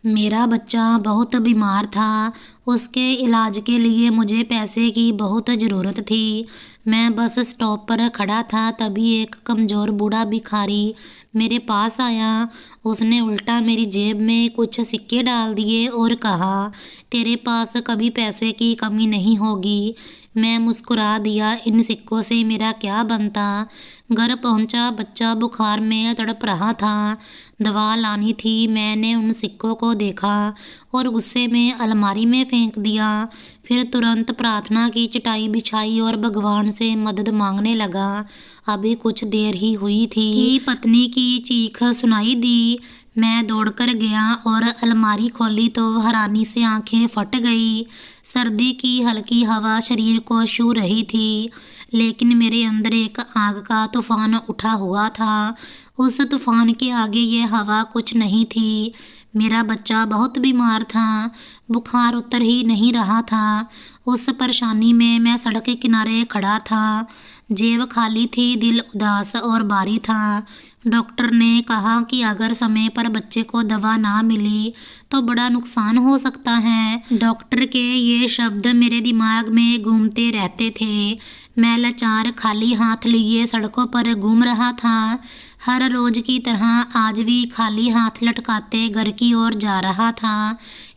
मेरा बच्चा बहुत बीमार था। उसके इलाज के लिए मुझे पैसे की बहुत ज़रूरत थी। मैं बस स्टॉप पर खड़ा था, तभी एक कमज़ोर बूढ़ा भिखारी मेरे पास आया। उसने उल्टा मेरी जेब में कुछ सिक्के डाल दिए और कहा, तेरे पास कभी पैसे की कमी नहीं होगी। मैं मुस्कुरा दिया, इन सिक्कों से मेरा क्या बनता। घर पहुंचा, बच्चा बुखार में तड़प रहा था। दवा लानी थी। मैंने उन सिक्कों को देखा और गुस्से में अलमारी में फेंक दिया। फिर तुरंत प्रार्थना की चटाई बिछाई और भगवान से मदद मांगने लगा। अभी कुछ देर ही हुई थी कि पत्नी की चीख सुनाई दी। मैं दौड़कर गया और अलमारी खोली तो हैरानी से आंखें फट गई। सर्दी की हल्की हवा शरीर को छू रही थी, लेकिन मेरे अंदर एक आग का तूफान उठा हुआ था। उस तूफान के आगे ये हवा कुछ नहीं थी। मेरा बच्चा बहुत बीमार था, बुखार उतर ही नहीं रहा था। उस परेशानी में मैं सड़क के किनारे खड़ा था। जेब खाली थी, दिल उदास और भारी था। डॉक्टर ने कहा कि अगर समय पर बच्चे को दवा ना मिली तो बड़ा नुकसान हो सकता है। डॉक्टर के ये शब्द मेरे दिमाग में घूमते रहते थे। मैं लाचार खाली हाथ लिए सड़कों पर घूम रहा था। हर रोज की तरह आज भी खाली हाथ लटकाते घर की ओर जा रहा था।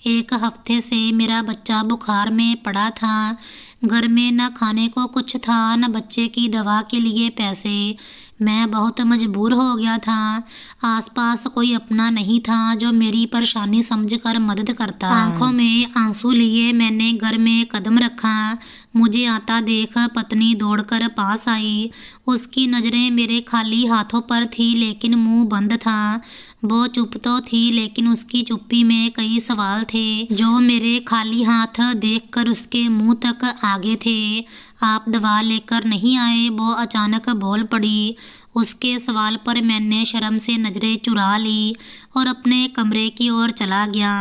एक हफ्ते से मेरा बच्चा बुखार में पड़ा था। घर में न खाने को कुछ था, न बच्चे की दवा के लिए पैसे। मैं बहुत मजबूर हो गया था। आसपास कोई अपना नहीं था जो मेरी परेशानी समझकर मदद करता। आंखों में आंसू लिए मैंने घर में कदम रखा। मुझे आता देख पत्नी दौड़कर पास आई। उसकी नज़रें मेरे खाली हाथों पर थी, लेकिन मुंह बंद था। वो चुप तो थी, लेकिन उसकी चुप्पी में कई सवाल थे जो मेरे खाली हाथ देखकर उसके मुंह तक आगे थे। आप दवा लेकर नहीं आए? वो अचानक बोल पड़ी। उसके सवाल पर मैंने शर्म से नजरें चुरा ली और अपने कमरे की ओर चला गया।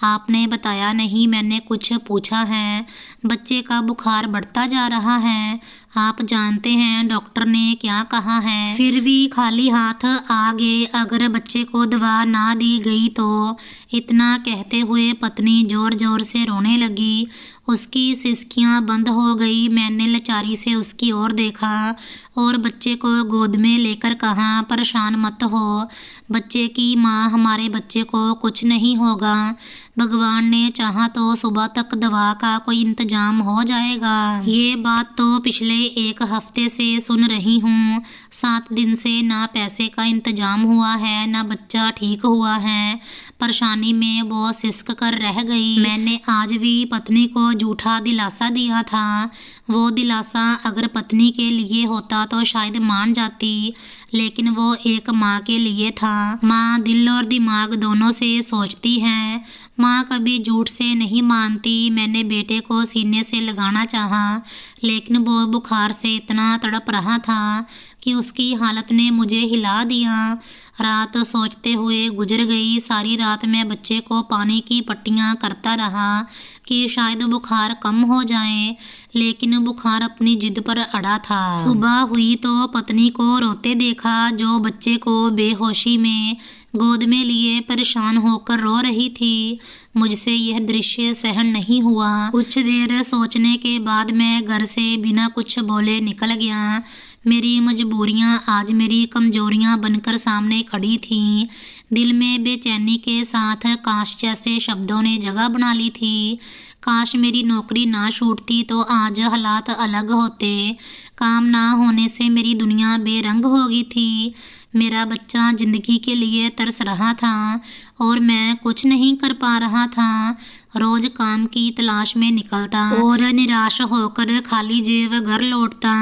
आपने बताया नहीं? मैंने कुछ पूछा है? बच्चे का बुखार बढ़ता जा रहा है। आप जानते हैं डॉक्टर ने क्या कहा है? फिर भी खाली हाथ आ गए। अगर बच्चे को दवा ना दी गई तो? इतना कहते हुए पत्नी जोर जोर से रोने लगी। उसकी सिसकियां बंद हो गई। मैंने लाचारी से उसकी ओर देखा और बच्चे को गोद में लेकर कहा, परेशान मत हो। बच्चे की माँ, हमारे बच्चे को कुछ नहीं होगा। भगवान ने चाहा तो सुबह तक दवा का कोई इंतजाम हो जाएगा। ये बात तो पिछले एक हफ्ते से सुन रही हूँ। 7 दिन से ना पैसे का इंतजाम हुआ है, ना बच्चा ठीक हुआ है। परेशानी में वो सिसक कर रह गई। मैंने आज भी पत्नी को झूठा दिलासा दिया था। वो दिलासा अगर पत्नी के लिए होता तो शायद मान जाती, लेकिन वो एक माँ के लिए था। माँ दिल और दिमाग दोनों से सोचती है। माँ कभी झूठ से नहीं मानती। मैंने बेटे को सीने से लगाना चाहा, लेकिन वो बुखार से इतना तड़प रहा था कि उसकी हालत ने मुझे हिला दिया। रात सोचते हुए गुजर गई। सारी रात मैं बच्चे को पानी की पट्टियाँ करता रहा कि शायद बुखार कम हो जाए, लेकिन बुखार अपनी जिद पर अड़ा था। सुबह हुई तो पत्नी को रोते देखा, जो बच्चे को बेहोशी में गोद में लिए परेशान होकर रो रही थी। मुझसे यह दृश्य सहन नहीं हुआ। कुछ देर सोचने के बाद मैं घर से बिना कुछ बोले निकल गया। मेरी मजबूरियां आज मेरी कमजोरियां बनकर सामने खड़ी थीं। दिल में बेचैनी के साथ काश जैसे शब्दों ने जगह बना ली थी। काश मेरी नौकरी ना छूटती तो आज हालात अलग होते। काम ना होने से मेरी दुनिया बेरंग हो गई थी। मेरा बच्चा जिंदगी के लिए तरस रहा था और मैं कुछ नहीं कर पा रहा था। रोज काम की तलाश में निकलता और निराश होकर खाली जेब घर लौटता।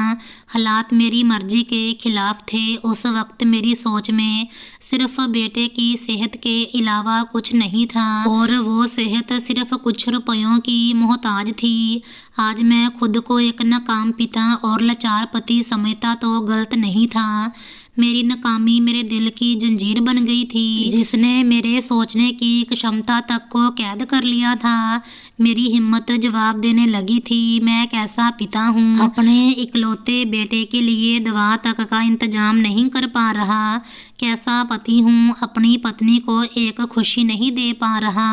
हालात मेरी मर्जी के खिलाफ थे। उस वक्त मेरी सोच में सिर्फ बेटे की सेहत के अलावा कुछ नहीं था, और वो सेहत सिर्फ कुछ रुपयों की मोहताज थी। आज मैं खुद को एक नाकाम पिता और लाचार पति समझता तो गलत नहीं था। मेरी नाकामी मेरे दिल की जंजीर बन गई थी, जिसने मेरे सोचने की क्षमता तक को कैद कर लिया था। मेरी हिम्मत जवाब देने लगी थी, मैं कैसा पिता हूँ, अपने इकलौते बेटे के लिए दवा तक का इंतजाम नहीं कर पा रहा। कैसा पति हूँ, अपनी पत्नी को एक खुशी नहीं दे पा रहा।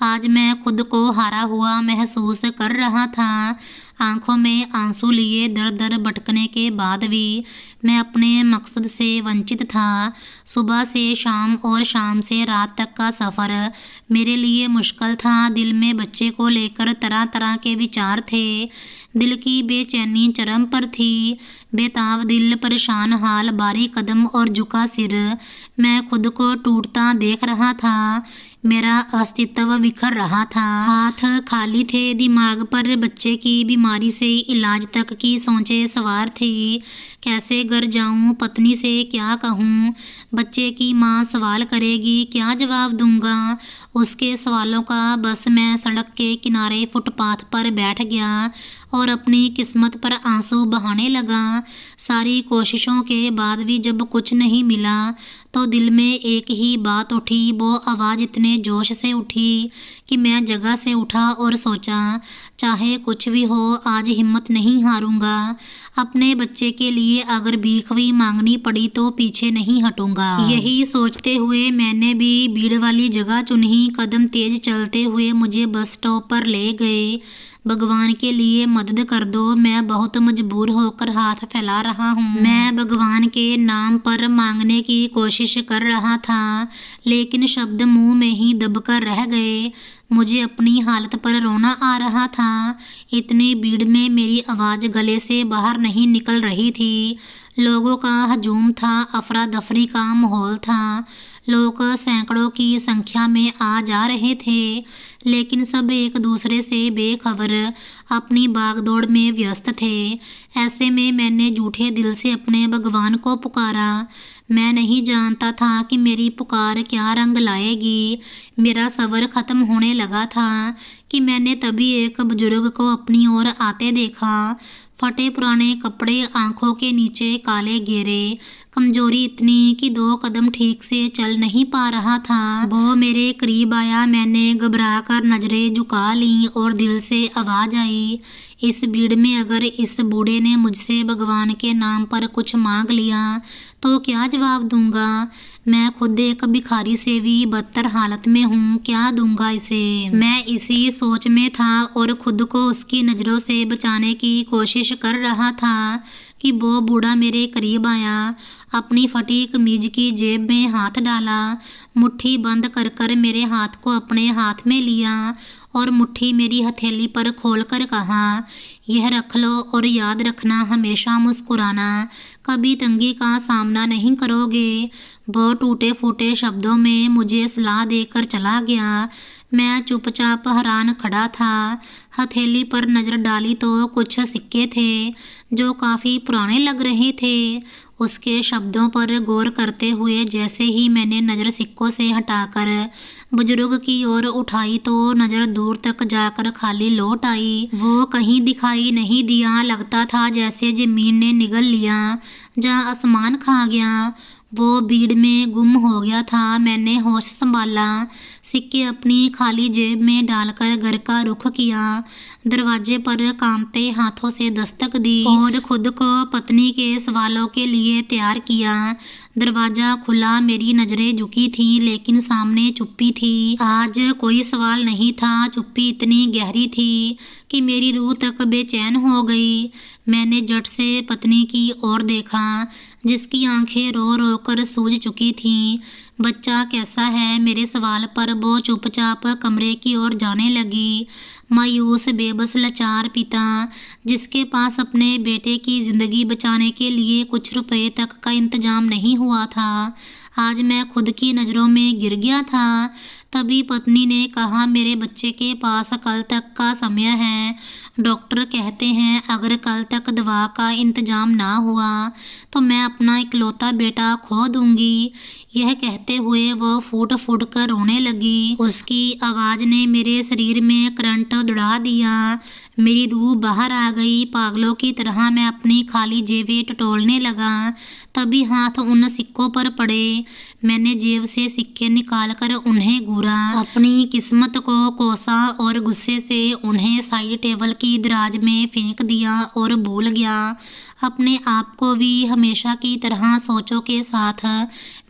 आज मैं खुद को हारा हुआ महसूस कर रहा था। आंखों में आंसू लिए दर दर भटकने के बाद भी मैं अपने मकसद से वंचित था। सुबह से शाम और शाम से रात तक का सफ़र मेरे लिए मुश्किल था। दिल में बच्चे को लेकर तरह तरह के विचार थे। दिल की बेचैनी चरम पर थी। बेताब दिल, परेशान हाल, भारी कदम और झुका सिर। मैं खुद को टूटता देख रहा था। मेरा अस्तित्व बिखर रहा था। हाथ खाली थे, दिमाग पर बच्चे की बीमारी से इलाज तक की सोचें सवार थी। कैसे घर जाऊं, पत्नी से क्या कहूं, बच्चे की माँ सवाल करेगी, क्या जवाब दूंगा। उसके सवालों का बस मैं सड़क के किनारे फुटपाथ पर बैठ गया और अपनी किस्मत पर आंसू बहाने लगा। सारी कोशिशों के बाद भी जब कुछ नहीं मिला तो दिल में एक ही बात उठी। वो आवाज़ इतने जोश से उठी कि मैं जगह से उठा और सोचा, चाहे कुछ भी हो, आज हिम्मत नहीं हारूंगा। अपने बच्चे के लिए अगर भीख भी मांगनी पड़ी तो पीछे नहीं हटूंगा। यही सोचते हुए मैंने भी भीड़ वाली जगह चुनी। कदम तेज चलते हुए मुझे बस स्टॉप पर ले गए। भगवान के लिए मदद कर दो, मैं बहुत मजबूर होकर हाथ फैला रहा हूँ। मैं भगवान के नाम पर मांगने की कोशिश कर रहा था, लेकिन शब्द मुंह में ही दबकर रह गए। मुझे अपनी हालत पर रोना आ रहा था। इतनी भीड़ में मेरी आवाज़ गले से बाहर नहीं निकल रही थी। लोगों का हजूम था, अफरा दफरी का माहौल था। लोग सैकड़ों की संख्या में आ जा रहे थे, लेकिन सब एक दूसरे से बेखबर अपनी भागदौड़ में व्यस्त थे। ऐसे में मैंने झूठे दिल से अपने भगवान को पुकारा। मैं नहीं जानता था कि मेरी पुकार क्या रंग लाएगी। मेरा सब्र खत्म होने लगा था कि मैंने तभी एक बुजुर्ग को अपनी ओर आते देखा। फटे पुराने कपड़े, आंखों के नीचे काले घेरे, कमजोरी इतनी कि 2 कदम ठीक से चल नहीं पा रहा था। वो मेरे करीब आया। मैंने घबरा कर नजरें झुका लीं और दिल से आवाज़ आई, इस भीड़ में अगर इस बूढ़े ने मुझसे भगवान के नाम पर कुछ मांग लिया तो क्या जवाब दूंगा। मैं खुद एक भिखारी से भी बदतर हालत में हूँ, क्या दूंगा इसे। मैं इसी सोच में था और खुद को उसकी नज़रों से बचाने की कोशिश कर रहा था कि वो बूढ़ा मेरे करीब आया। अपनी फटी कमीज की जेब में हाथ डाला, मुट्ठी बंद कर कर मेरे हाथ को अपने हाथ में लिया और मुट्ठी मेरी हथेली पर खोलकर कहा, यह रख लो और याद रखना, हमेशा मुस्कुराना, कभी तंगी का सामना नहीं करोगे। वो टूटे फूटे शब्दों में मुझे सलाह देकर चला गया। मैं चुपचाप हैरान खड़ा था। हथेली पर नज़र डाली तो कुछ सिक्के थे जो काफ़ी पुराने लग रहे थे। उसके शब्दों पर गौर करते हुए जैसे ही मैंने नज़र सिक्कों से हटाकर बुजुर्ग की ओर उठाई तो नज़र दूर तक जाकर खाली लौट आई। वो कहीं दिखाई नहीं दिया। लगता था जैसे ज़मीन ने निगल लिया, जहाँ आसमान खा गया। वो भीड़ में गुम हो गया था। मैंने होश संभाला, सिक्के अपनी खाली जेब में डालकर घर का रुख किया। दरवाजे पर कांपते हाथों से दस्तक दी और खुद को पत्नी के सवालों के लिए तैयार किया। दरवाजा खुला, मेरी नज़रें झुकी थीं, लेकिन सामने चुप्पी थी। आज कोई सवाल नहीं था। चुप्पी इतनी गहरी थी कि मेरी रूह तक बेचैन हो गई। मैंने झट से पत्नी की ओर देखा, जिसकी आंखें रो रो कर सूज चुकी थीं। बच्चा कैसा है? मेरे सवाल पर वो चुपचाप कमरे की ओर जाने लगी। मायूस, बेबस, लाचार पिता, जिसके पास अपने बेटे की ज़िंदगी बचाने के लिए कुछ रुपए तक का इंतजाम नहीं हुआ था, आज मैं खुद की नज़रों में गिर गया था। तभी पत्नी ने कहा, मेरे बच्चे के पास कल तक का समय है। डॉक्टर कहते हैं अगर कल तक दवा का इंतजाम ना हुआ तो मैं अपना इकलौता बेटा खो दूंगी। यह कहते हुए वो फूट फूट कर रोने लगी। उसकी आवाज़ ने मेरे शरीर में करंट दौड़ा दिया। मेरी रूह बाहर आ गई। पागलों की तरह मैं अपनी खाली जेबें टटोलने लगा। तभी हाथ उन सिक्कों पर पड़े। मैंने जेब से सिक्के निकालकर उन्हें घूरा, अपनी किस्मत को कोसा और गुस्से से उन्हें साइड टेबल की दराज में फेंक दिया और भूल गया। अपने आप को भी हमेशा की तरह सोचों के साथ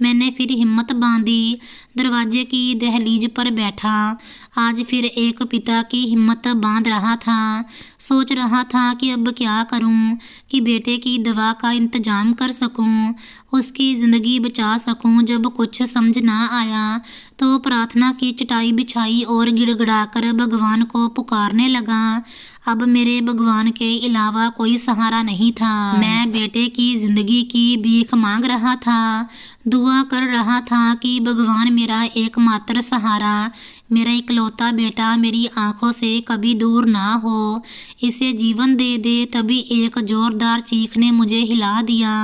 मैंने फिर हिम्मत बांधी, दरवाजे की दहलीज पर बैठा। आज फिर एक पिता की हिम्मत बांध रहा था। सोच रहा था कि अब क्या करूं कि बेटे की दवा का इंतजाम कर सकूं, उसकी ज़िंदगी बचा सकूं। जब कुछ समझ ना आया तो प्रार्थना की चटाई बिछाई और गिड़गिड़ाकर भगवान को पुकारने लगा। अब मेरे भगवान के अलावा कोई सहारा नहीं था। मैं बेटे की ज़िंदगी की भीख मांग रहा था, दुआ कर रहा था कि भगवान मेरा एकमात्र सहारा, मेरा इकलौता बेटा मेरी आंखों से कभी दूर ना हो, इसे जीवन दे दे। तभी एक जोरदार चीख ने मुझे हिला दिया।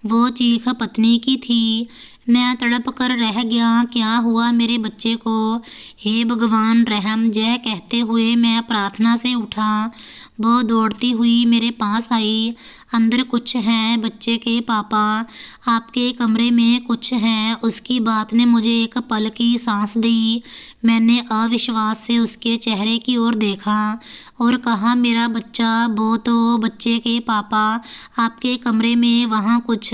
वो चीख पत्नी की थी। मैं तड़प कर रह गया, क्या हुआ मेरे बच्चे को? हे भगवान रहम, जय कहते हुए मैं प्रार्थना से उठा। वो दौड़ती हुई मेरे पास आई। अंदर कुछ है बच्चे के पापा, आपके कमरे में कुछ है। उसकी बात ने मुझे एक पल की सांस दी। मैंने अविश्वास से उसके चेहरे की ओर देखा और कहा, मेरा बच्चा, वो तो बच्चे के पापा आपके कमरे में वहाँ कुछ।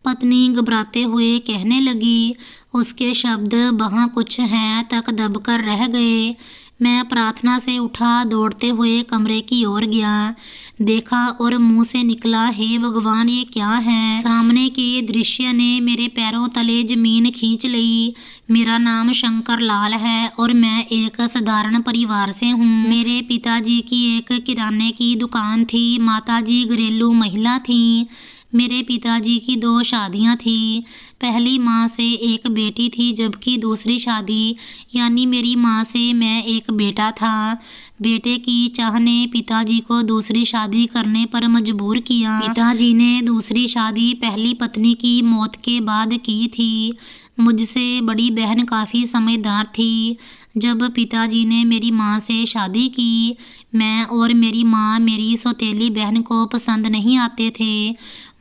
पत्नी घबराते हुए कहने लगी। उसके शब्द वहाँ कुछ है तक दबकर रह गए। मैं प्रार्थना से उठा, दौड़ते हुए कमरे की ओर गया, देखा और मुंह से निकला, हे भगवान ये क्या है? सामने के दृश्य ने मेरे पैरों तले जमीन खींच ली। मेरा नाम शंकर लाल है और मैं एक साधारण परिवार से हूँ। मेरे पिताजी की एक किराने की दुकान थी, माताजी घरेलू महिला थी। मेरे पिताजी की 2 शादियां थी। पहली माँ से एक बेटी थी, जबकि दूसरी शादी यानी मेरी माँ से मैं एक बेटा था। बेटे की चाह ने पिताजी को दूसरी शादी करने पर मजबूर किया। पिताजी ने दूसरी शादी पहली पत्नी की मौत के बाद की थी। मुझसे बड़ी बहन काफ़ी समझदार थी। जब पिताजी ने मेरी माँ से शादी की, मैं और मेरी माँ मेरी सौतेली बहन को पसंद नहीं आते थे।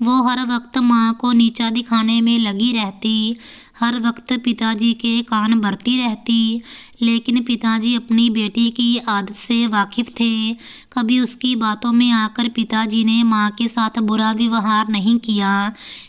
वो हर वक्त माँ को नीचा दिखाने में लगी रहती, हर वक्त पिताजी के कान भरती रहती। लेकिन पिताजी अपनी बेटी की आदत से वाकिफ़ थे। कभी उसकी बातों में आकर पिताजी ने माँ के साथ बुरा व्यवहार नहीं किया।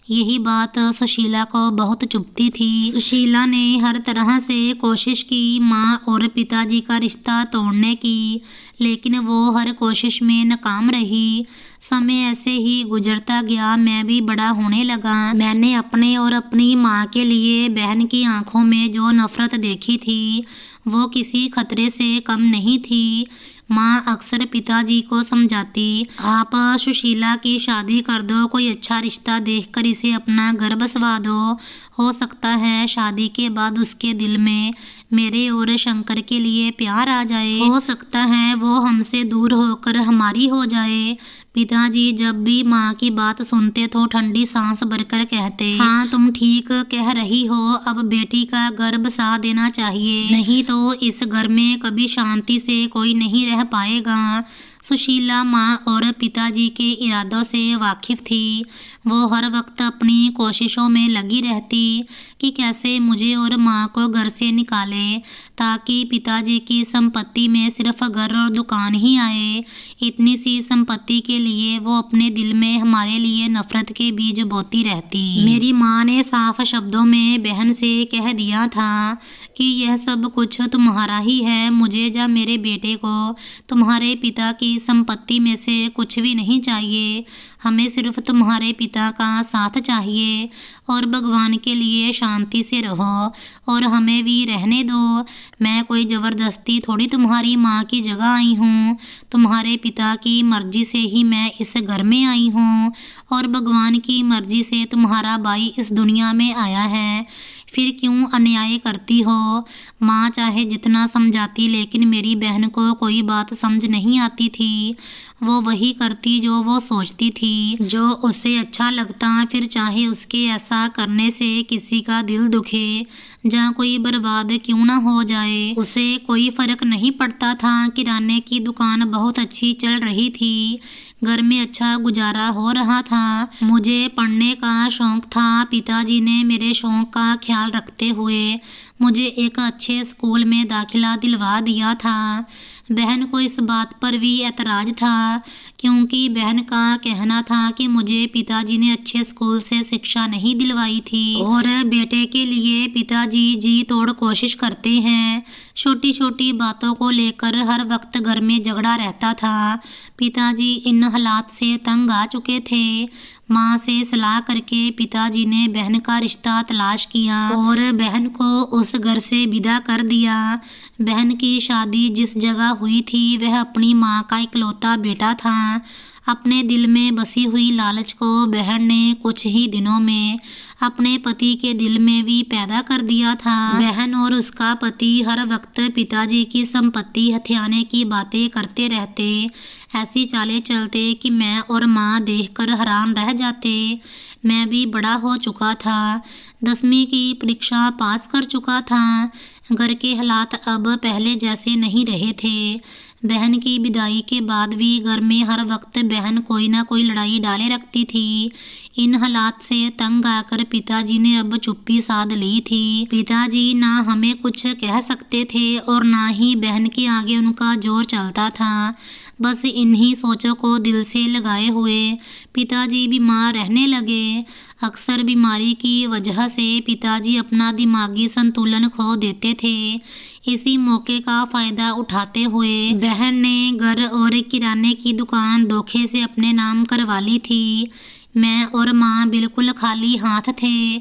यही बात सुशीला को बहुत चुभती थी। सुशीला ने हर तरह से कोशिश की माँ और पिताजी का रिश्ता तोड़ने की, लेकिन वो हर कोशिश में नाकाम रही। समय ऐसे ही गुजरता गया, मैं भी बड़ा होने लगा। मैंने अपने और अपनी माँ के लिए बहन की आंखों में जो नफरत देखी थी, वो किसी खतरे से कम नहीं थी। माँ अक्सर पिताजी को समझाती, आप सुशीला की शादी कर दो, कोई अच्छा रिश्ता देखकर इसे अपना घर बसवा दो। हो सकता है शादी के बाद उसके दिल में मेरे और शंकर के लिए प्यार आ जाए, हो सकता है वो हमसे दूर होकर हमारी हो जाए। पिताजी जब भी माँ की बात सुनते तो ठंडी सांस भरकर कहते, हाँ तुम ठीक कह रही हो, अब बेटी का घर बसा देना चाहिए, नहीं तो इस घर में कभी शांति से कोई नहीं रह पाएगा। सुशीला माँ और पिताजी के इरादों से वाकिफ़ थी। वो हर वक्त अपनी कोशिशों में लगी रहती कि कैसे मुझे और माँ को घर से निकाले, ताकि पिताजी की संपत्ति में सिर्फ घर और दुकान ही आए। इतनी सी संपत्ति के लिए वो अपने दिल में हमारे लिए नफरत के बीज बोती रहती। मेरी माँ ने साफ शब्दों में बहन से कह दिया था कि यह सब कुछ तुम्हारा ही है, मुझे या मेरे बेटे को तुम्हारे पिता की संपत्ति में से कुछ भी नहीं चाहिए। हमें सिर्फ तुम्हारे पिता का साथ चाहिए और भगवान के लिए शांति से रहो और हमें भी रहने दो। मैं कोई ज़बरदस्ती थोड़ी तुम्हारी माँ की जगह आई हूँ। तुम्हारे पिता की मर्जी से ही मैं इस घर में आई हूँ और भगवान की मर्जी से तुम्हारा भाई इस दुनिया में आया है। फिर क्यों अन्याय करती हो? माँ चाहे जितना समझाती, लेकिन मेरी बहन को कोई बात समझ नहीं आती थी। वो वही करती जो वो सोचती थी, जो उसे अच्छा लगता, फिर चाहे उसके ऐसा करने से किसी का दिल दुखे जहाँ कोई बर्बाद क्यों ना हो जाए, उसे कोई फर्क नहीं पड़ता था। किराने की दुकान बहुत अच्छी चल रही थी, घर में अच्छा गुजारा हो रहा था। मुझे पढ़ने का शौक था। पिताजी ने मेरे शौक का ख्याल रखते हुए मुझे एक अच्छे स्कूल में दाखिला दिलवा दिया था। बहन को इस बात पर भी एतराज़ था, क्योंकि बहन का कहना था कि मुझे पिताजी ने अच्छे स्कूल से शिक्षा नहीं दिलवाई थी और बेटे के लिए पिताजी जी तोड़ कोशिश करते हैं। छोटी छोटी बातों को लेकर हर वक्त घर में झगड़ा रहता था। पिताजी इन हालात से तंग आ चुके थे। माँ से सलाह करके पिताजी ने बहन का रिश्ता तलाश किया और बहन को उस घर से विदा कर दिया। बहन की शादी जिस जगह हुई थी वह अपनी माँ का इकलौता बेटा था। अपने दिल में बसी हुई लालच को बहन ने कुछ ही दिनों में अपने पति के दिल में भी पैदा कर दिया था। बहन और उसका पति हर वक्त पिताजी की संपत्ति हथियाने की बातें करते रहते। ऐसी चालें चलते कि मैं और माँ देखकर हैरान रह जाते। मैं भी बड़ा हो चुका था, 10वीं की परीक्षा पास कर चुका था। घर के हालात अब पहले जैसे नहीं रहे थे। बहन की विदाई के बाद भी घर में हर वक्त बहन कोई ना कोई लड़ाई डाले रखती थी। इन हालात से तंग आकर पिताजी ने अब चुप्पी साध ली थी। पिताजी ना हमें कुछ कह सकते थे और ना ही बहन के आगे उनका जोर चलता था। बस इन्हीं सोचों को दिल से लगाए हुए पिताजी बीमार रहने लगे। अक्सर बीमारी की वजह से पिताजी अपना दिमागी संतुलन खो देते थे। इसी मौके का फायदा उठाते हुए बहन ने घर और किराने की दुकान धोखे से अपने नाम करवा ली थी। मैं और माँ बिल्कुल खाली हाथ थे।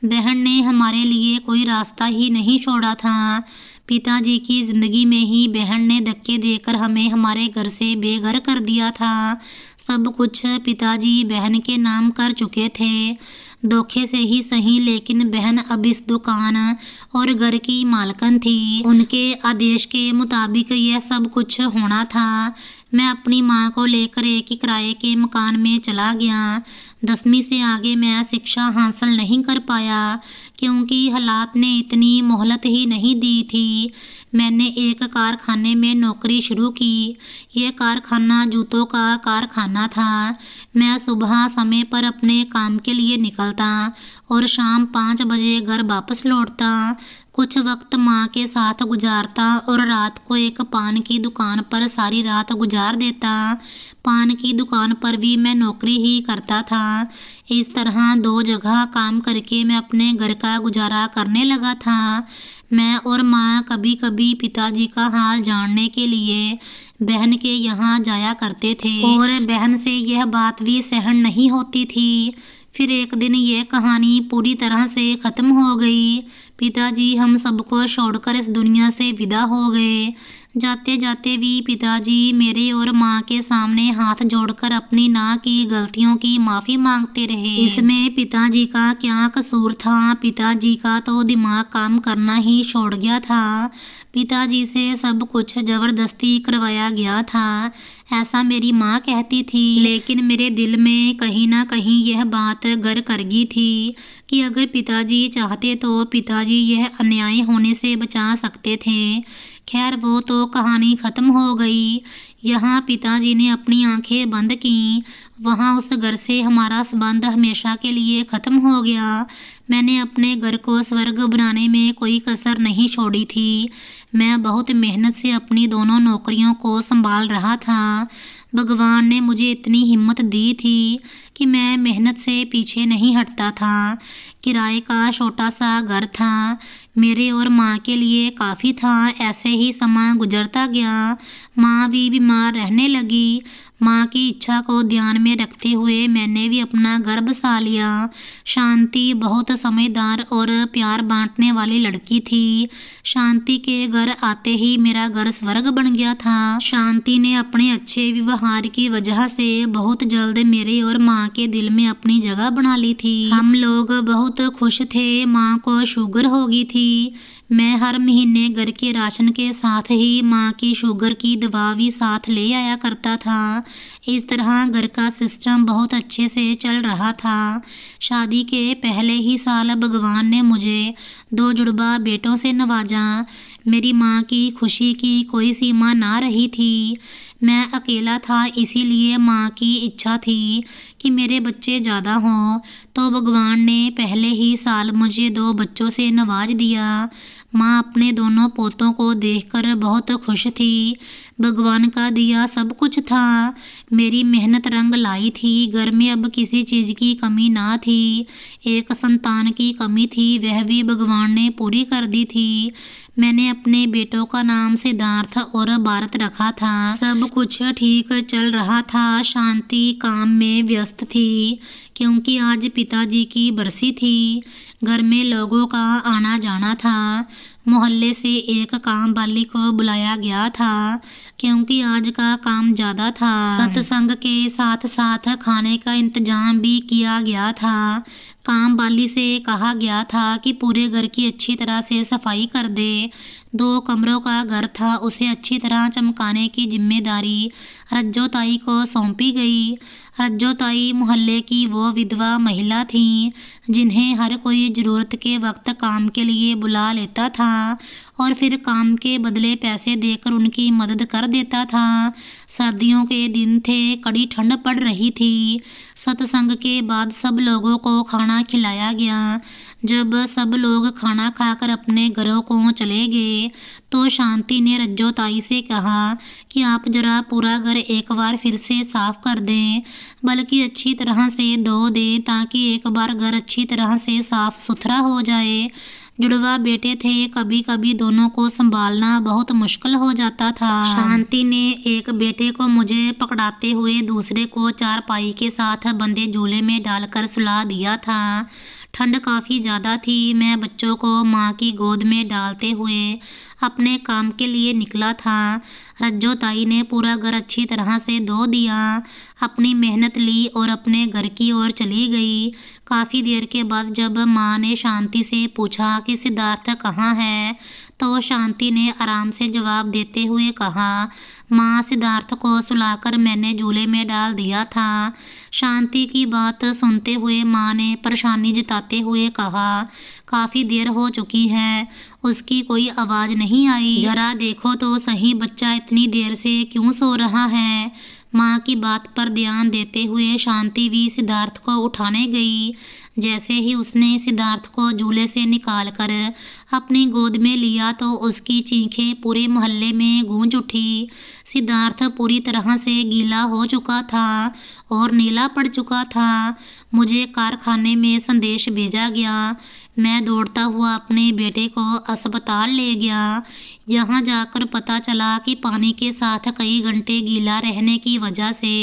बहन ने हमारे लिए कोई रास्ता ही नहीं छोड़ा था। पिताजी की जिंदगी में ही बहन ने धक्के देकर हमें हमारे घर से बेघर कर दिया था। सब कुछ पिताजी बहन के नाम कर चुके थे, धोखे से ही सही, लेकिन बहन अब इस दुकान और घर की मालकन थी। उनके आदेश के मुताबिक यह सब कुछ होना था। मैं अपनी माँ को लेकर एक ही किराए के मकान में चला गया। 10वीं से आगे मैं शिक्षा हासिल नहीं कर पाया, क्योंकि हालात ने इतनी मोहलत ही नहीं दी थी। मैंने एक कारखाने में नौकरी शुरू की। यह कारखाना जूतों का कारखाना था। मैं सुबह समय पर अपने काम के लिए निकलता और शाम 5 बजे घर वापस लौटता। कुछ वक्त माँ के साथ गुजारता और रात को एक पान की दुकान पर सारी रात गुजार देता। पान की दुकान पर भी मैं नौकरी ही करता था। इस तरह 2 जगह काम करके मैं अपने घर का गुजारा करने लगा था। मैं और माँ कभी कभी पिताजी का हाल जानने के लिए बहन के यहाँ जाया करते थे और बहन से यह बात भी सहन नहीं होती थी। फिर एक दिन ये कहानी पूरी तरह से ख़त्म हो गई। पिताजी हम सबको छोड़कर इस दुनिया से विदा हो गए। जाते जाते भी पिताजी मेरे और माँ के सामने हाथ जोड़कर अपनी ना की गलतियों की माफ़ी मांगते रहे। इसमें पिताजी का क्या कसूर था? पिताजी का तो दिमाग काम करना ही छोड़ गया था। पिताजी से सब कुछ ज़बरदस्ती करवाया गया था, ऐसा मेरी माँ कहती थी। लेकिन मेरे दिल में कहीं ना कहीं यह बात घर कर गई थी कि अगर पिताजी चाहते तो पिताजी यह अन्याय होने से बचा सकते थे। खैर वो तो कहानी ख़त्म हो गई। यहाँ पिताजी ने अपनी आंखें बंद की। वहाँ उस घर से हमारा संबंध हमेशा के लिए ख़त्म हो गया। मैंने अपने घर को स्वर्ग बनाने में कोई कसर नहीं छोड़ी थी। मैं बहुत मेहनत से अपनी दोनों नौकरियों को संभाल रहा था। भगवान ने मुझे इतनी हिम्मत दी थी कि मैं मेहनत से पीछे नहीं हटता था। किराए का छोटा सा घर था, मेरे और माँ के लिए काफ़ी था। ऐसे ही समय गुजरता गया। माँ भी बीमार रहने लगी। माँ की इच्छा को ध्यान में रखते हुए मैंने भी अपना घर बसा लिया। शांति बहुत समझदार और प्यार बांटने वाली लड़की थी। शांति के घर आते ही मेरा घर स्वर्ग बन गया था। शांति ने अपने अच्छे व्यवहार की वजह से बहुत जल्द मेरे और माँ के दिल में अपनी जगह बना ली थी। हम लोग बहुत खुश थे। माँ को शुगर हो गई थी। मैं हर महीने घर के राशन के साथ ही माँ की शुगर की दवा भी साथ ले आया करता था। इस तरह घर का सिस्टम बहुत अच्छे से चल रहा था। शादी के पहले ही साल भगवान ने मुझे 2 जुड़वा बेटों से नवाजा। मेरी माँ की खुशी की कोई सीमा ना रही थी। मैं अकेला था, इसीलिए माँ की इच्छा थी कि मेरे बच्चे ज़्यादा हों, तो भगवान ने पहले ही साल मुझे 2 बच्चों से नवाज दिया। माँ अपने दोनों पोतों को देखकर बहुत खुश थी। भगवान का दिया सब कुछ था। मेरी मेहनत रंग लाई थी। घर में अब किसी चीज़ की कमी ना थी। एक संतान की कमी थी, वह भी भगवान ने पूरी कर दी थी। मैंने अपने बेटों का नाम सिद्धार्थ और भारत रखा था। सब कुछ ठीक चल रहा था। शांति काम में व्यस्त थी क्योंकि आज पिताजी की बरसी थी। घर में लोगों का आना जाना था। मोहल्ले से एक काम वाली को बुलाया गया था क्योंकि आज का काम ज़्यादा था। सत्संग के साथ साथ खाने का इंतजाम भी किया गया था। काम वाली से कहा गया था कि पूरे घर की अच्छी तरह से सफाई कर दे। 2 कमरों का घर था, उसे अच्छी तरह चमकाने की जिम्मेदारी रज्जो ताई को सौंपी गई। रज्जो ताई मोहल्ले की वो विधवा महिला थी जिन्हें हर कोई ज़रूरत के वक्त काम के लिए बुला लेता था और फिर काम के बदले पैसे देकर उनकी मदद कर देता था। सर्दियों के दिन थे, कड़ी ठंड पड़ रही थी। सत्संग के बाद सब लोगों को खाना खिलाया गया। जब सब लोग खाना खाकर अपने घरों को चले गए तो शांति ने रज्जो ताई से कहा कि आप जरा पूरा घर एक बार फिर से साफ कर दें, बल्कि अच्छी तरह से धो दें ताकि एक बार घर अच्छी तरह से साफ सुथरा हो जाए। जुड़वा बेटे थे, कभी कभी दोनों को संभालना बहुत मुश्किल हो जाता था। शांति ने एक बेटे को मुझे पकड़ाते हुए दूसरे को चारपाई के साथ बंधे झूले में डालकर सुला दिया था। ठंड काफ़ी ज़्यादा थी। मैं बच्चों को माँ की गोद में डालते हुए अपने काम के लिए निकला था। रज्जो ताई ने पूरा घर अच्छी तरह से धो दिया, अपनी मेहनत ली और अपने घर की ओर चली गई। काफ़ी देर के बाद जब माँ ने शांति से पूछा कि सिद्धार्थ कहाँ है, तो शांति ने आराम से जवाब देते हुए कहा, माँ सिद्धार्थ को सुलाकर मैंने झूले में डाल दिया था। शांति की बात सुनते हुए माँ ने परेशानी जताते हुए कहा, काफ़ी देर हो चुकी है, उसकी कोई आवाज़ नहीं आई। जरा देखो तो सही, बच्चा इतनी देर से क्यों सो रहा है। माँ की बात पर ध्यान देते हुए शांति भी सिद्धार्थ को उठाने गई। जैसे ही उसने सिद्धार्थ को झूले से निकालकर अपनी गोद में लिया तो उसकी चीखें पूरे मोहल्ले में गूंज उठी। सिद्धार्थ पूरी तरह से गीला हो चुका था और नीला पड़ चुका था। मुझे कारखाने में संदेश भेजा गया। मैं दौड़ता हुआ अपने बेटे को अस्पताल ले गया। यहाँ जाकर पता चला कि पानी के साथ कई घंटे गीला रहने की वजह से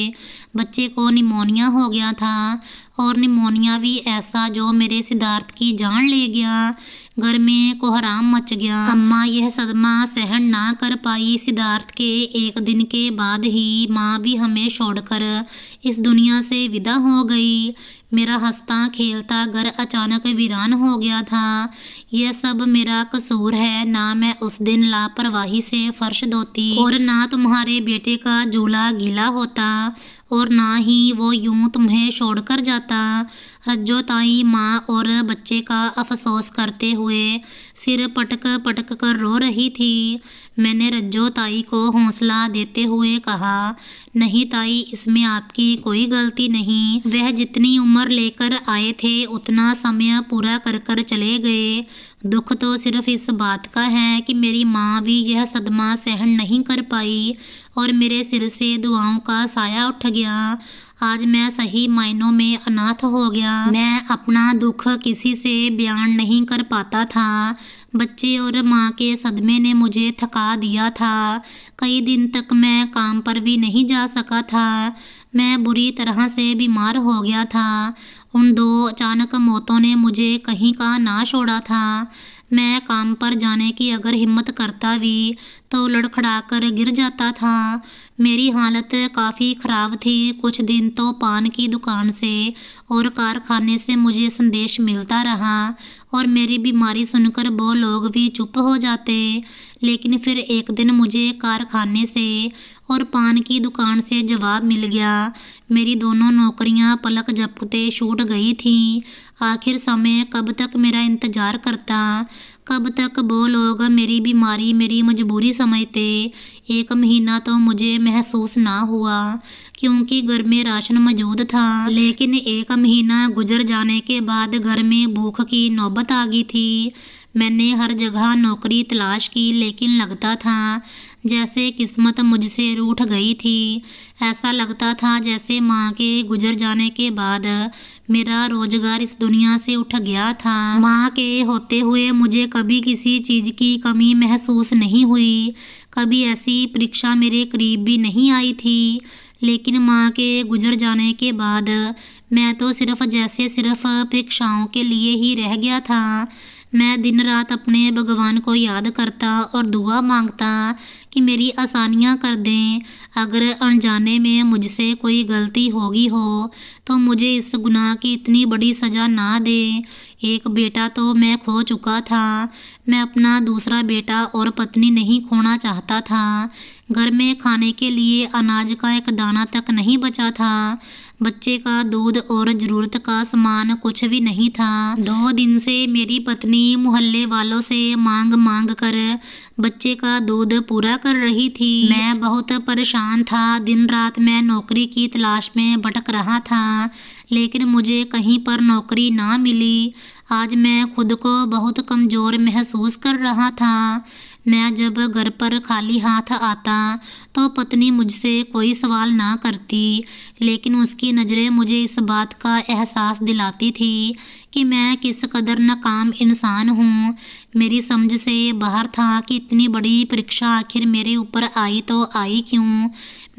बच्चे को निमोनिया हो गया था, और निमोनिया भी ऐसा जो मेरे सिद्धार्थ की जान ले गया। घर में कोहराम मच गया। अम्मा यह सदमा सहन ना कर पाई। सिद्धार्थ के 1 दिन के बाद ही माँ भी हमें छोड़कर इस दुनिया से विदा हो गई। मेरा हंसता खेलता घर अचानक वीरान हो गया था। यह सब मेरा कसूर है। ना मैं उस दिन लापरवाही से फर्श धोती और ना तुम्हारे बेटे का झूला गीला होता और ना ही वो यूं तुम्हें छोड़कर जाता। रज्जो ताई माँ और बच्चे का अफसोस करते हुए सिर पटक पटक कर रो रही थी। मैंने रज्जो ताई को हौसला देते हुए कहा, नहीं ताई, इसमें आपकी कोई गलती नहीं। वह जितनी उम्र लेकर आए थे उतना समय पूरा कर कर चले गए। दुख तो सिर्फ इस बात का है कि मेरी माँ भी यह सदमा सहन नहीं कर पाई और मेरे सिर से दुआओं का साया उठ गया। आज मैं सही मायनों में अनाथ हो गया। मैं अपना दुख किसी से बयान नहीं कर पाता था। बच्चे और माँ के सदमे ने मुझे थका दिया था। कई दिन तक मैं काम पर भी नहीं जा सका था। मैं बुरी तरह से बीमार हो गया था। उन 2 अचानक मौतों ने मुझे कहीं का ना छोड़ा था। मैं काम पर जाने की अगर हिम्मत करता भी तो लड़खड़ा कर गिर जाता था। मेरी हालत काफ़ी ख़राब थी। कुछ दिन तो पान की दुकान से और कारखाने से मुझे संदेश मिलता रहा और मेरी बीमारी सुनकर वो लोग भी चुप हो जाते। लेकिन फिर एक दिन मुझे कारखाने से और पान की दुकान से जवाब मिल गया। मेरी दोनों नौकरियां पलक झपकते छूट गई थीं। आखिर समय कब तक मेरा इंतज़ार करता, कब तक वो लोग मेरी बीमारी मेरी मजबूरी समझते। 1 महीना तो मुझे महसूस ना हुआ क्योंकि घर में राशन मौजूद था, लेकिन 1 महीना गुजर जाने के बाद घर में भूख की नौबत आ गई थी। मैंने हर जगह नौकरी तलाश की, लेकिन लगता था जैसे किस्मत मुझसे रूठ गई थी। ऐसा लगता था जैसे माँ के गुजर जाने के बाद मेरा रोजगार इस दुनिया से उठ गया था। माँ के होते हुए मुझे कभी किसी चीज़ की कमी महसूस नहीं हुई। कभी ऐसी परीक्षा मेरे करीब भी नहीं आई थी। लेकिन माँ के गुजर जाने के बाद मैं तो सिर्फ परीक्षाओं के लिए ही रह गया था। मैं दिन रात अपने भगवान को याद करता और दुआ मांगता कि मेरी आसानियाँ कर दें। अगर अनजाने में मुझसे कोई गलती होगी हो तो मुझे इस गुनाह की इतनी बड़ी सज़ा ना दे। एक बेटा तो मैं खो चुका था, मैं अपना दूसरा बेटा और पत्नी नहीं खोना चाहता था। घर में खाने के लिए अनाज का एक दाना तक नहीं बचा था। बच्चे का दूध और ज़रूरत का सामान कुछ भी नहीं था। 2 दिन से मेरी पत्नी मोहल्ले वालों से मांग मांग कर बच्चे का दूध पूरा कर रही थी। मैं बहुत परेशान था। दिन रात मैं नौकरी की तलाश में भटक रहा था, लेकिन मुझे कहीं पर नौकरी ना मिली। आज मैं खुद को बहुत कमज़ोर महसूस कर रहा था। मैं जब घर पर खाली हाथ आता तो पत्नी मुझसे कोई सवाल ना करती, लेकिन उसकी नज़रें मुझे इस बात का एहसास दिलाती थी कि मैं किस कदर नाकाम इंसान हूँ। मेरी समझ से बाहर था कि इतनी बड़ी परीक्षा आखिर मेरे ऊपर आई तो आई क्यों।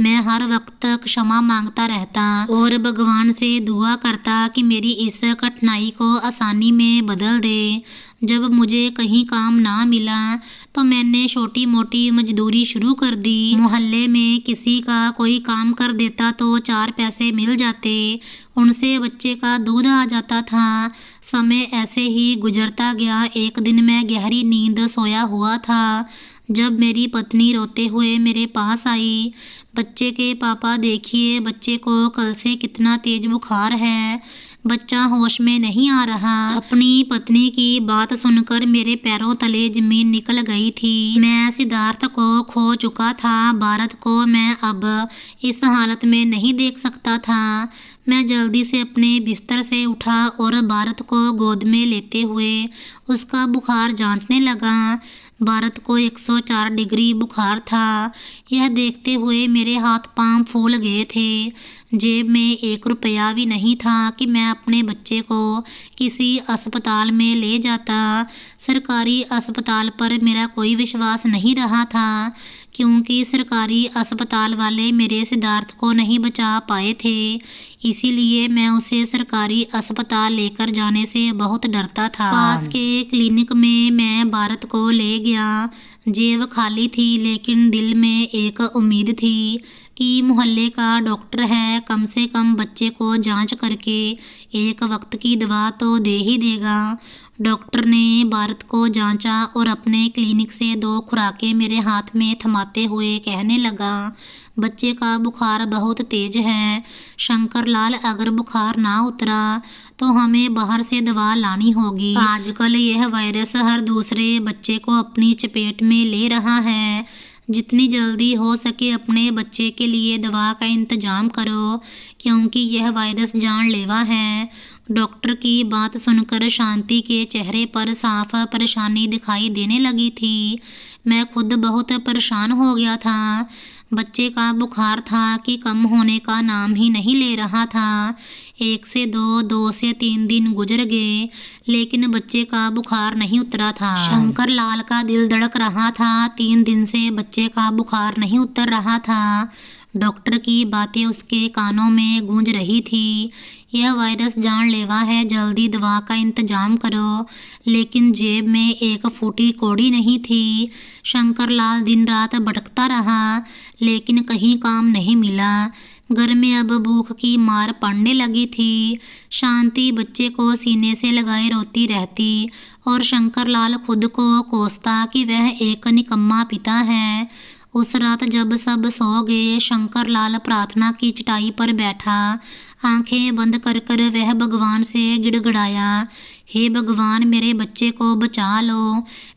मैं हर वक्त क्षमा मांगता रहता और भगवान से दुआ करता कि मेरी इस कठिनाई को आसानी में बदल दे। जब मुझे कहीं काम ना मिला तो मैंने छोटी मोटी मजदूरी शुरू कर दी। मोहल्ले में किसी का कोई काम कर देता तो 4 पैसे मिल जाते, उनसे बच्चे का दूध आ जाता था। समय ऐसे ही गुजरता गया। एक दिन मैं गहरी नींद सोया हुआ था जब मेरी पत्नी रोते हुए मेरे पास आई। बच्चे के पापा, देखिए बच्चे को कल से कितना तेज बुखार है, बच्चा होश में नहीं आ रहा। अपनी पत्नी की बात सुनकर मेरे पैरों तले जमीन निकल गई थी। मैं सिद्धार्थ को खो चुका था, भारत को मैं अब इस हालत में नहीं देख सकता था। मैं जल्दी से अपने बिस्तर से उठा और भारत को गोद में लेते हुए उसका बुखार जांचने लगा। भारत को 104 डिग्री बुखार था। यह देखते हुए मेरे हाथ पांव फूल गए थे। जेब में 1 रुपया भी नहीं था कि मैं अपने बच्चे को किसी अस्पताल में ले जाता। सरकारी अस्पताल पर मेरा कोई विश्वास नहीं रहा था, क्योंकि सरकारी अस्पताल वाले मेरे सिद्धार्थ को नहीं बचा पाए थे। इसीलिए मैं उसे सरकारी अस्पताल लेकर जाने से बहुत डरता था। पास के क्लिनिक में मैं भारत को ले गया। जेब खाली थी, लेकिन दिल में एक उम्मीद थी कि मोहल्ले का डॉक्टर है, कम से कम बच्चे को जांच करके एक वक्त की दवा तो दे ही देगा। डॉक्टर ने भारत को जांचा और अपने क्लिनिक से 2 खुराकें मेरे हाथ में थमाते हुए कहने लगा, बच्चे का बुखार बहुत तेज है शंकर लाल, अगर बुखार ना उतरा तो हमें बाहर से दवा लानी होगी। आजकल यह वायरस हर दूसरे बच्चे को अपनी चपेट में ले रहा है। जितनी जल्दी हो सके अपने बच्चे के लिए दवा का इंतजाम करो, क्योंकि यह वायरस जानलेवा है। डॉक्टर की बात सुनकर शांति के चेहरे पर साफ परेशानी दिखाई देने लगी थी। मैं खुद बहुत परेशान हो गया था। बच्चे का बुखार था कि कम होने का नाम ही नहीं ले रहा था। 1 से 2, 2 से 3 दिन गुजर गए, लेकिन बच्चे का बुखार नहीं उतरा था। शंकर लाल का दिल धड़क रहा था। 3 दिन से बच्चे का बुखार नहीं उतर रहा था। डॉक्टर की बातें उसके कानों में गूंज रही थी। यह वायरस जानलेवा है, जल्दी दवा का इंतजाम करो। लेकिन जेब में 1 फूटी कौड़ी नहीं थी। शंकर लाल दिन रात भटकता रहा, लेकिन कहीं काम नहीं मिला। घर में अब भूख की मार पड़ने लगी थी। शांति बच्चे को सीने से लगाए रोती रहती और शंकर लाल खुद को कोसता कि वह एक निकम्मा पिता है। उस रात जब सब सो गए, शंकर लाल प्रार्थना की चटाई पर बैठा। आंखें बंद कर कर वह भगवान से गिड़गिड़ाया, हे भगवान, मेरे बच्चे को बचा लो।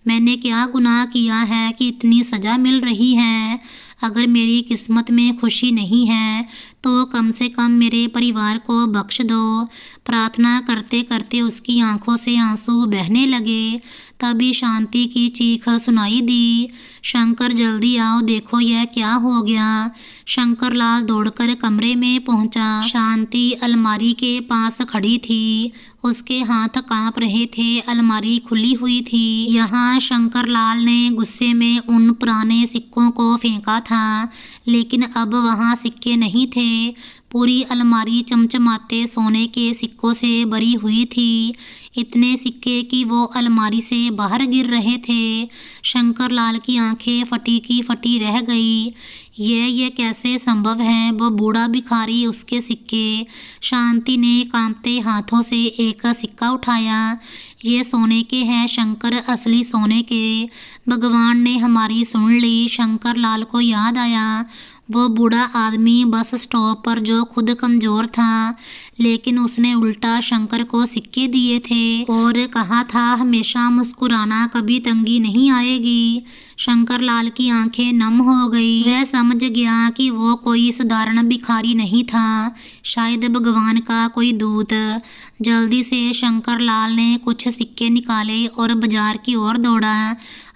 मैंने क्या गुनाह किया है कि इतनी सज़ा मिल रही है? अगर मेरी किस्मत में खुशी नहीं है तो कम से कम मेरे परिवार को बख्श दो। प्रार्थना करते करते उसकी आंखों से आंसू बहने लगे। तभी शांति की चीख सुनाई दी, शंकर जल्दी आओ, देखो यह क्या हो गया। शंकर लाल दौड़कर कमरे में पहुंचा। शांति अलमारी के पास खड़ी थी, उसके हाथ कांप रहे थे, अलमारी खुली हुई थी। यहाँ शंकर लाल ने गुस्से में उन पुराने सिक्कों को फेंका था, लेकिन अब वहाँ सिक्के नहीं थे। पूरी अलमारी चमचमाते सोने के सिक्कों से भरी हुई थी, इतने सिक्के कि वो अलमारी से बाहर गिर रहे थे। शंकर लाल की आंखें फटी की फटी रह गई। ये कैसे संभव है? वो बूढ़ा भिखारी, उसके सिक्के। शांति ने कांपते हाथों से एक सिक्का उठाया। ये सोने के हैं शंकर, असली सोने के। भगवान ने हमारी सुन ली। शंकर लाल को याद आया वो बूढ़ा आदमी बस स्टॉप पर जो खुद कमजोर था, लेकिन उसने उल्टा शंकर को सिक्के दिए थे और कहा था हमेशा मुस्कुराना, कभी तंगी नहीं आएगी। शंकर लाल की आंखें नम हो गई। वह समझ गया कि वो कोई साधारण भिखारी नहीं था, शायद भगवान का कोई दूत। जल्दी से शंकर लाल ने कुछ सिक्के निकाले और बाजार की ओर दौड़ा।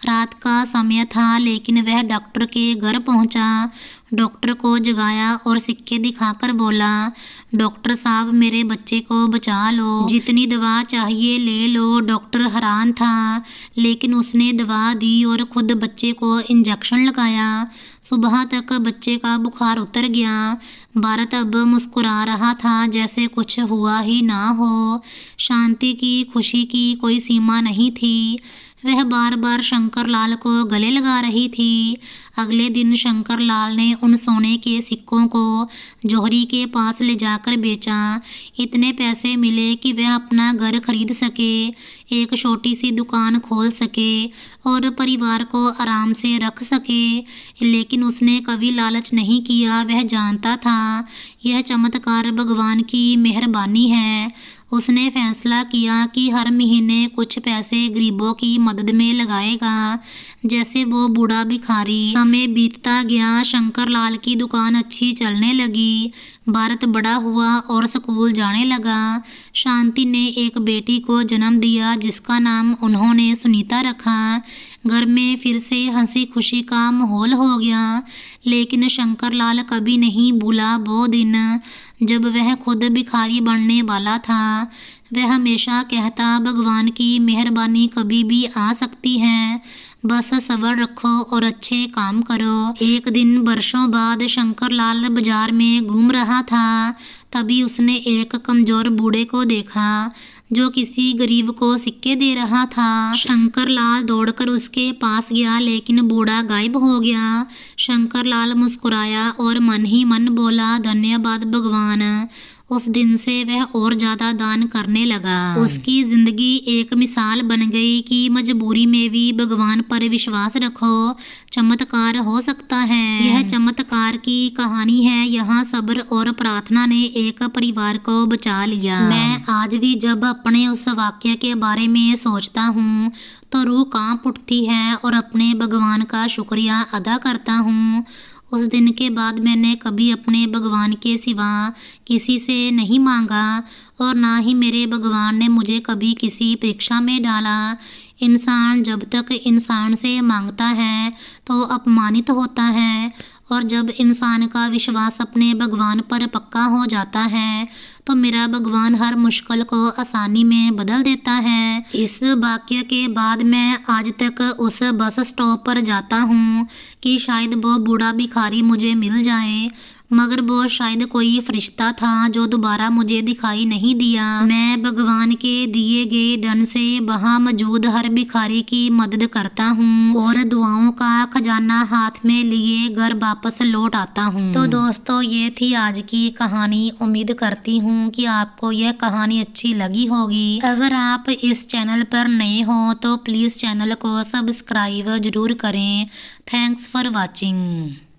रात का समय था, लेकिन वह डॉक्टर के घर पहुंचा। डॉक्टर को जगाया और सिक्के दिखाकर बोला, डॉक्टर साहब मेरे बच्चे को बचा लो, जितनी दवा चाहिए ले लो। डॉक्टर हैरान था, लेकिन उसने दवा दी और खुद बच्चे को इंजेक्शन लगाया। सुबह तक बच्चे का बुखार उतर गया। भारत अब मुस्कुरा रहा था जैसे कुछ हुआ ही ना हो। शांति की खुशी की कोई सीमा नहीं थी। वह बार बार शंकर लाल को गले लगा रही थी। अगले दिन शंकर लाल ने उन सोने के सिक्कों को जौहरी के पास ले जाकर बेचा। इतने पैसे मिले कि वह अपना घर खरीद सके, एक छोटी सी दुकान खोल सके और परिवार को आराम से रख सके। लेकिन उसने कभी लालच नहीं किया। वह जानता था यह चमत्कार भगवान की मेहरबानी है। उसने फैसला किया कि हर महीने कुछ पैसे गरीबों की मदद में लगाएगा, जैसे वो बूढ़ा भिखारी। समय बीतता गया, शंकर लाल की दुकान अच्छी चलने लगी। भारत बड़ा हुआ और स्कूल जाने लगा। शांति ने एक बेटी को जन्म दिया, जिसका नाम उन्होंने सुनीता रखा। घर में फिर से हंसी खुशी का माहौल हो गया। लेकिन शंकर लाल कभी नहीं भूला वो दिन जब वह खुद भिखारी बनने वाला था। वह हमेशा कहता, भगवान की मेहरबानी कभी भी आ सकती है, बस सब्र रखो और अच्छे काम करो। एक दिन वर्षों बाद शंकर लाल बाजार में घूम रहा था। तभी उसने एक कमजोर बूढ़े को देखा जो किसी गरीब को सिक्के दे रहा था। शंकर लाल दौड़कर उसके पास गया, लेकिन बूढ़ा गायब हो गया। शंकर लाल मुस्कुराया और मन ही मन बोला, धन्यवाद भगवान। उस दिन से वह और ज्यादा दान करने लगा। उसकी जिंदगी एक मिसाल बन गई कि मजबूरी में भी भगवान पर विश्वास रखो, चमत्कार हो सकता है। यह चमत्कार की कहानी है। यहाँ सब्र और प्रार्थना ने एक परिवार को बचा लिया। मैं आज भी जब अपने उस वाक्य के बारे में सोचता हूँ तो रूह कांप उठती है और अपने भगवान का शुक्रिया अदा करता हूँ। उस दिन के बाद मैंने कभी अपने भगवान के सिवा किसी से नहीं मांगा और ना ही मेरे भगवान ने मुझे कभी किसी परीक्षा में डाला। इंसान जब तक इंसान से मांगता है तो अपमानित होता है, और जब इंसान का विश्वास अपने भगवान पर पक्का हो जाता है तो मेरा भगवान हर मुश्किल को आसानी में बदल देता है। इस वाक्य के बाद मैं आज तक उस बस स्टॉप पर जाता हूँ कि शायद वो बूढ़ा भिखारी मुझे मिल जाए, मगर वो शायद कोई फरिश्ता था जो दोबारा मुझे दिखाई नहीं दिया। मैं भगवान के दिए गए धन से वहाँ मौजूद हर भिखारी की मदद करता हूँ और दुआओं का खजाना हाथ में लिए घर वापस लौट आता हूँ। तो दोस्तों, ये थी आज की कहानी। उम्मीद करती हूँ कि आपको यह कहानी अच्छी लगी होगी। अगर आप इस चैनल पर नए हो तो प्लीज़ चैनल को सब्सक्राइब जरूर करें। Thanks for watching.